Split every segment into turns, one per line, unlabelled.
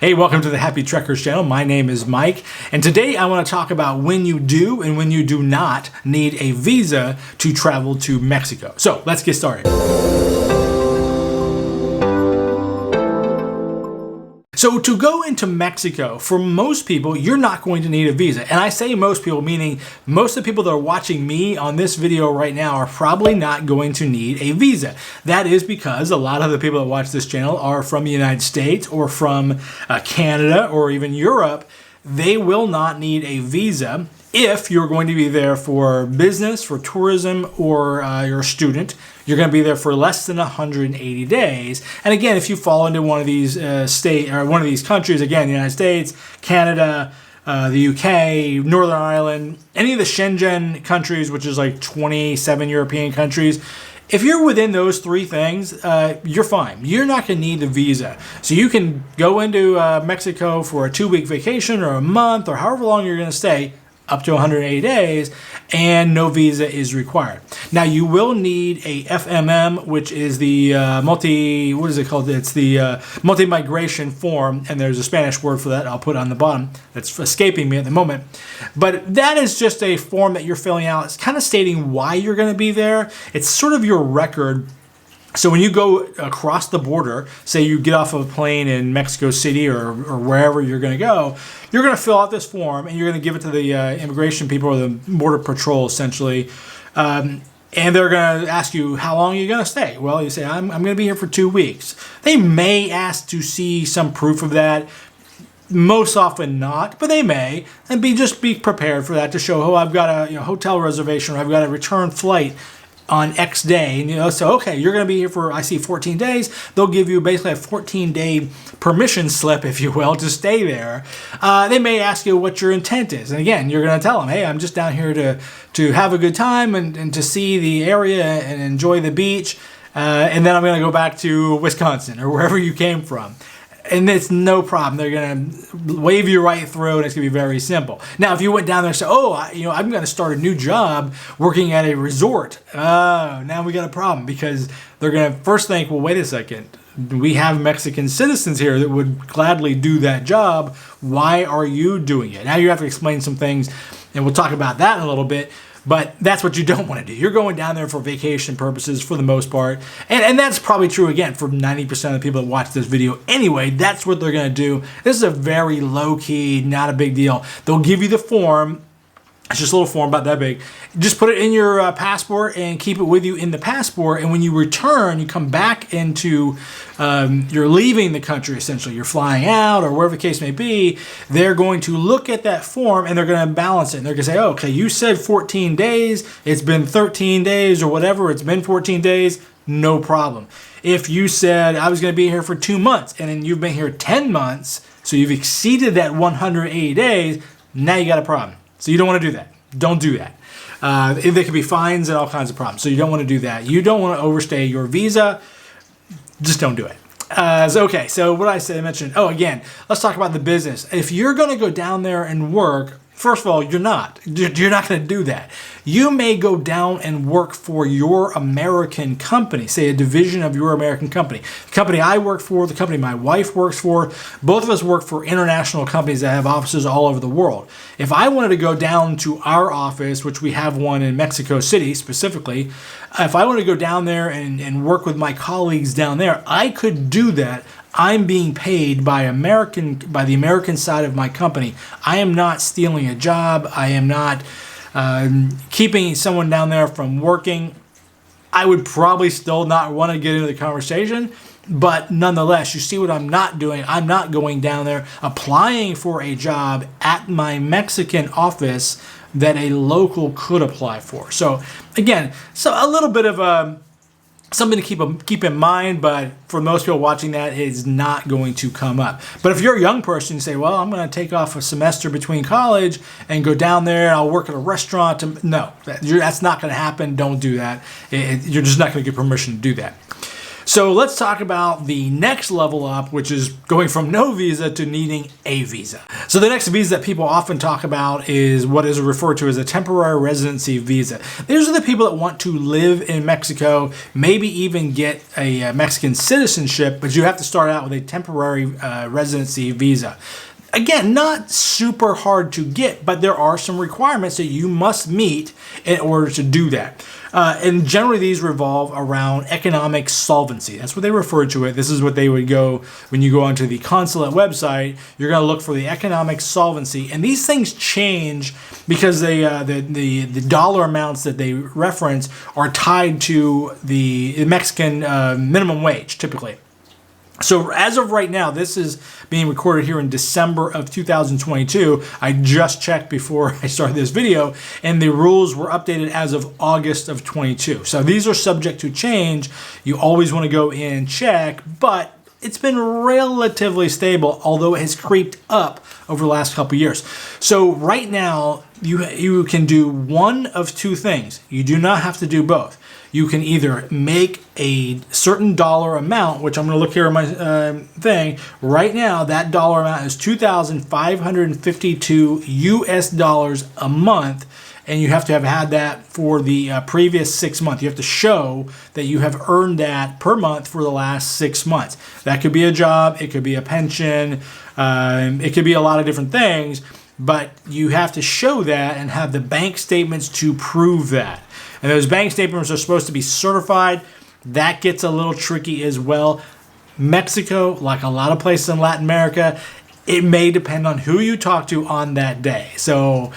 Hey, welcome to the Happy Trekkers channel. My name is Mike, and today I want to talk about when you do and when you do not need a visa to travel to Mexico. So let's get started. So to go into Mexico, for most people, you're not going to need a visa. And I say most people, meaning most of the people that are watching me on this video right now are probably not going to need a visa. That is because a lot of the people that watch this channel are from the United States or from Canada or even Europe. They will not need a visa if you're going to be there for business, for tourism, or you're a student. You're going to be there for less than 180 days. And again, if you fall into one of these one of these countries, again, the United States, Canada, the UK, Northern Ireland, any of the Schengen countries, which is like 27 European countries, if you're within those three things, you're fine. You're not going to need the visa. So you can go into Mexico for a 2-week vacation or a month or however long you're going to stay, up to 180 days, and no visa is required. Now you will need a FMM, which is the It's the multi-migration form, and there's a Spanish word for that I'll put on the bottom. That's escaping me at the moment. But that is just a form that you're filling out. It's kind of stating why you're going to be there. It's sort of your record. So when you go across the border, say you get off of a plane in Mexico City or wherever you're going to go, you're going to fill out this form and you're going to give it to the immigration people or the border patrol essentially. And they're going to ask you, how long are you going to stay? Well, you say, I'm going to be here for 2 weeks. They may ask to see some proof of that. Most often not, but they may. And just be prepared for that to show, oh, I've got a hotel reservation or I've got a return flight on X day, and so okay, you're going to be here for, I see, 14 days. They'll give you basically a 14-day permission slip, if you will, to stay there. They may ask you what your intent is, and again, you're going to tell them, hey, I'm just down here to have a good time and to see the area and enjoy the beach, and then I'm going to go back to Wisconsin or wherever you came from. And it's no problem. They're going to wave you right through, and it's going to be very simple. Now, if you went down there and said, oh, I'm going to start a new job working at a resort, now we got a problem, because they're going to first think, well, wait a second. We have Mexican citizens here that would gladly do that job. Why are you doing it? Now you have to explain some things, and we'll talk about that in a little bit. But that's what you don't want to do. You're going down there for vacation purposes for the most part. And that's probably true, again, for 90% of the people that watch this video anyway. That's what they're going to do. This is a very low-key, not a big deal. They'll give you the form. It's just a little form about that big. Just put it in your passport and keep it with you in the passport. And when you return, you come back into, you're leaving the country essentially. You're flying out or wherever the case may be. They're going to look at that form and they're going to balance it. And they're going to say, oh, okay, you said 14 days. It's been 13 days or whatever. It's been 14 days. No problem. If you said I was going to be here for 2 months and then you've been here 10 months, so you've exceeded that 180 days, now you got a problem. So you don't want to do that. Don't do that. There could be fines and all kinds of problems. So you don't want to do that. You don't want to overstay your visa. Just don't do it. So what I mentioned, again, let's talk about the business. If you're going to go down there and work, first of all, you're not going to do that. You may go down and work for your American company, say a division of your American company. The company I work for, the company my wife works for, both of us work for international companies that have offices all over the world. If I wanted to go down to our office, which we have one in Mexico City specifically, if I wanted to go down there and work with my colleagues down there, I could do that. I'm being paid by the American side of my company. I am not stealing a job. I am not keeping someone down there from working. I would probably still not want to get into the conversation, but nonetheless, you see what I'm not doing. I'm not going down there applying for a job at my Mexican office that a local could apply for. So again, a little bit of something to keep in mind, but for most people watching that, it is not going to come up. But if you're a young person, you say, well, I'm going to take off a semester between college and go down there and I'll work at a restaurant. No, that's not going to happen. Don't do that. You're just not going to get permission to do that. So let's talk about the next level up, which is going from no visa to needing a visa. So the next visa that people often talk about is what is referred to as a temporary residency visa. These are the people that want to live in Mexico, maybe even get a Mexican citizenship, but you have to start out with a temporary residency visa. Again, not super hard to get, but there are some requirements that you must meet in order to do that. And generally these revolve around economic solvency. That's what they refer to it. This is what they would go, when you go onto the consulate website, you're going to look for the economic solvency. And these things change because the dollar amounts that they reference are tied to the Mexican minimum wage, typically. So as of right now, this is being recorded here in December of 2022. I just checked before I started this video, and the rules were updated as of August of 22. So these are subject to change. You always want to go in and check, but it's been relatively stable, although it has creeped up over the last couple of years. So right now, you can do one of two things. You do not have to do both. You can either make a certain dollar amount, which I'm going to look here at my thing. Right now, that dollar amount is $2,552 US a month, and you have to have had that for the previous 6 months. You have to show that you have earned that per month for the last 6 months. That could be a job, it could be a pension, it could be a lot of different things, but you have to show that and have the bank statements to prove that. And those bank statements are supposed to be certified. That gets a little tricky as well. Mexico, like a lot of places in Latin America, it may depend on who you talk to on that day. So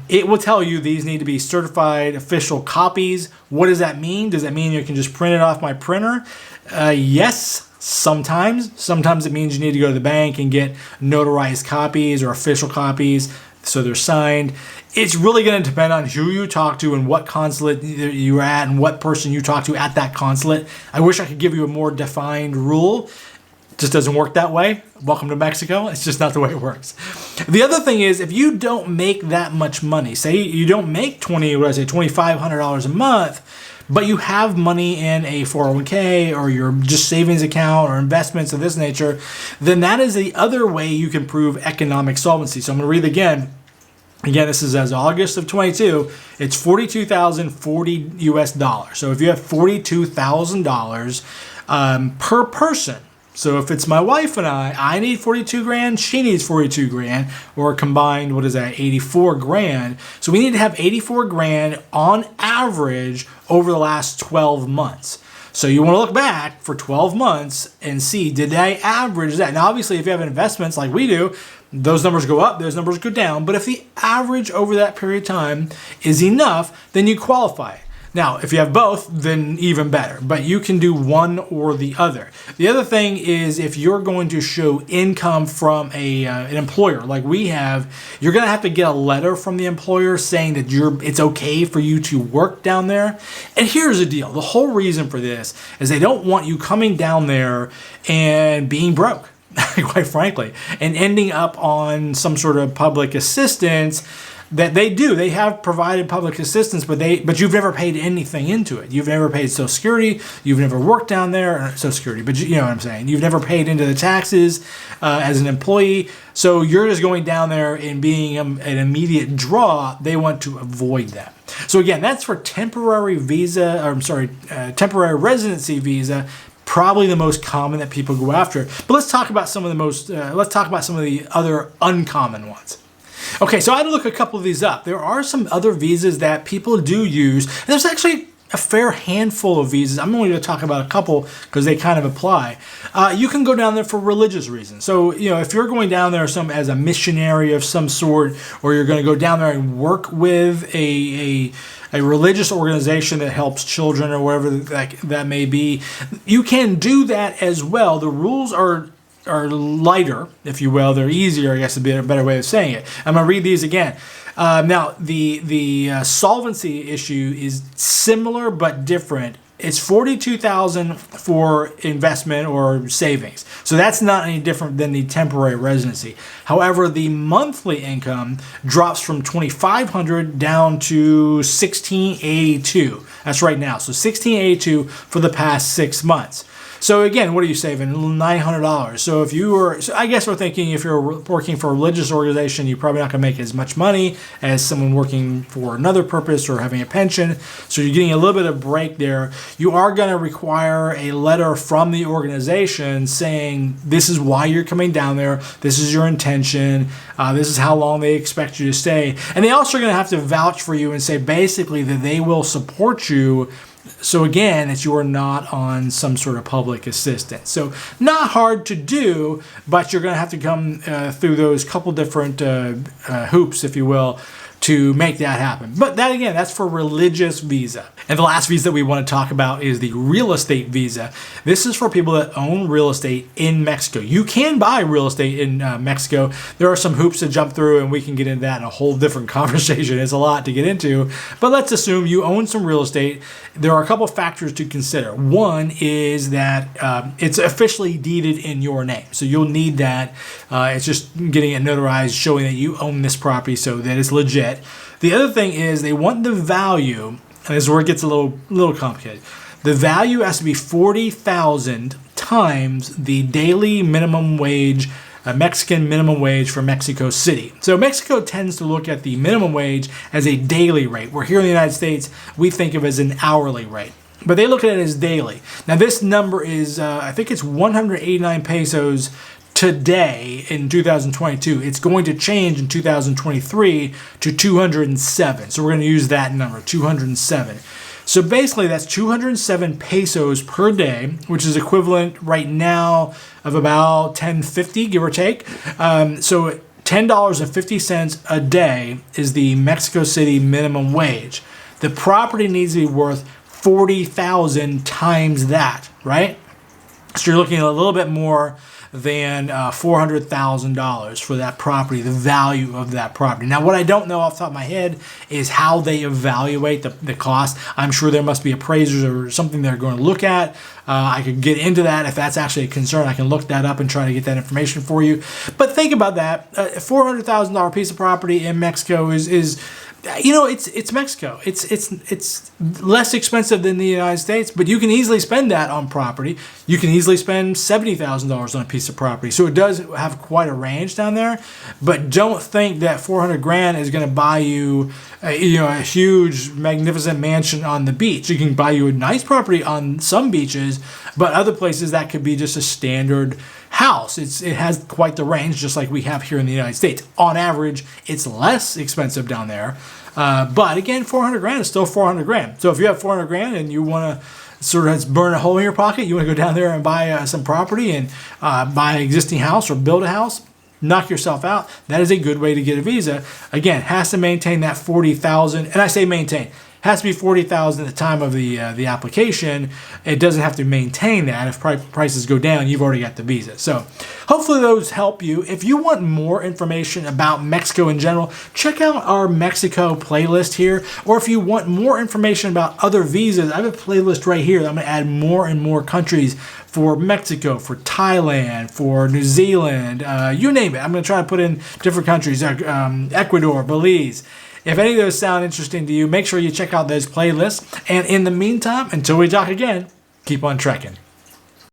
it will tell you these need to be certified official copies. What does that mean? Does that mean you can just print it off my printer? Yes, sometimes. Sometimes it means you need to go to the bank and get notarized copies or official copies so they're signed. It's really going to depend on who you talk to and what consulate you're at and what person you talk to at that consulate. I wish I could give you a more defined rule. It just doesn't work that way. Welcome to Mexico. It's just not the way it works. The other thing is, if you don't make that much money, say you don't make $2,500 a month, but you have money in a 401k or your just savings account or investments of this nature, then that is the other way you can prove economic solvency. So I'm going to read again. Again, this is as of August of 22. It's $42,040 US. So if you have $42,000 per person, so if it's my wife and I need 42 grand, she needs 42 grand, or combined, what is that, 84 grand. So we need to have 84 grand on average over the last 12 months. So you want to look back for 12 months and see, did I average that? Now, obviously, if you have investments like we do, those numbers go up, those numbers go down. But if the average over that period of time is enough, then you qualify. Now, if you have both, then even better. But you can do one or the other. The other thing is, if you're going to show income from an employer like we have, you're going to have to get a letter from the employer saying that it's okay for you to work down there. And here's the deal. The whole reason for this is they don't want you coming down there and being broke, quite frankly, and ending up on some sort of public assistance. That they do. They have provided public assistance, but you've never paid anything into it. You've never paid Social Security. You've never worked down there, Social Security, but you know what I'm saying. You've never paid into the taxes as an employee. So you're just going down there and being an immediate draw. They want to avoid that. So again, that's for temporary residency visa. Probably the most common that people go after. But let's talk about some of the other uncommon ones. Okay, so I had to look a couple of these up. There are some other visas that people do use. And there's actually a fair handful of visas. I'm only going to talk about a couple because they kind of apply. You can go down there for religious reasons. So, if you're going down there as a missionary of some sort, or you're going to go down there and work with a religious organization that helps children or whatever that may be, you can do that as well. The rules are lighter, if you will. They're easier, I guess, would be a better way of saying it. I'm going to read these again. Now, the solvency issue is similar but different. It's $42,000 for investment or savings. So that's not any different than the temporary residency. However, the monthly income drops from $2,500 down to $1,682. That's right now. So $1,682 for the past 6 months. So again, what are you saving? $900. So if you were, so I guess we're thinking if you're working for a religious organization, you're probably not going to make as much money as someone working for another purpose or having a pension. So you're getting a little bit of break there. You are going to require a letter from the organization saying this is why you're coming down there. This is your intention. This is how long they expect you to stay. And they also are going to have to vouch for you and say basically that they will support you. So again, that you are not on some sort of public assistance. So not hard to do, but you're going to have to come through those couple different hoops, if you will, to make that happen. But that again, that's for religious visa. And the last visa we want to talk about is the real estate visa. This is for people that own real estate in Mexico. You can buy real estate in Mexico. There are some hoops to jump through, and we can get into that in a whole different conversation. It's a lot to get into, but let's assume you own some real estate. There are a couple factors to consider. One is that it's officially deeded in your name. So you'll need that. It's just getting it notarized, showing that you own this property so that it's legit. The other thing is they want the value, and this is where it gets a little complicated. The value has to be 40,000 times the daily minimum wage, Mexican minimum wage for Mexico City. So Mexico tends to look at the minimum wage as a daily rate, where here in the United States, we think of it as an hourly rate. But they look at it as daily. Now this number is, I think it's 189 pesos today in 2022. It's going to change in 2023 to 207. So we're going to use that number, 207. So basically that's 207 pesos per day, which is equivalent right now of about $10.50, give or take. So $10.50 a day is the Mexico City minimum wage. The property needs to be worth 40,000 times that, right? So you're looking at a little bit more than $400,000 for that property, the value of that property. Now, what I don't know off the top of my head is how they evaluate the cost. I'm sure there must be appraisers or something they're going to look at. I could get into that if that's actually a concern. I can look that up and try to get that information for you. But think about that. A $400,000 piece of property in Mexico is you know, it's Mexico. It's less expensive than the United States, but you can easily spend that on property. You can easily spend $70,000 on a piece of property. So it does have quite a range down there. But don't think that 400 grand is going to buy you, a huge, magnificent mansion on the beach. You can buy you a nice property on some beaches, but other places that could be just a standard house. It has quite the range, just like we have here in the United States. On average, it's less expensive down there. But again, 400 grand is still 400 grand. So if you have 400 grand and you want to sort of burn a hole in your pocket, you want to go down there and buy some property and buy an existing house or build a house, knock yourself out. That is a good way to get a visa. Again, has to maintain that 40,000, and I say maintain. Has to be 40,000 at the time of the application. It doesn't have to maintain that. If prices go down, you've already got the visa. So hopefully those help you. If you want more information about Mexico in general, check out our Mexico playlist here. Or if you want more information about other visas, I have a playlist right here that I'm going to add more and more countries for Mexico, for Thailand, for New Zealand, you name it. I'm going to try to put in different countries, Ecuador, Belize. If any of those sound interesting to you, make sure you check out those playlists. And in the meantime, until we talk again, keep on trekking.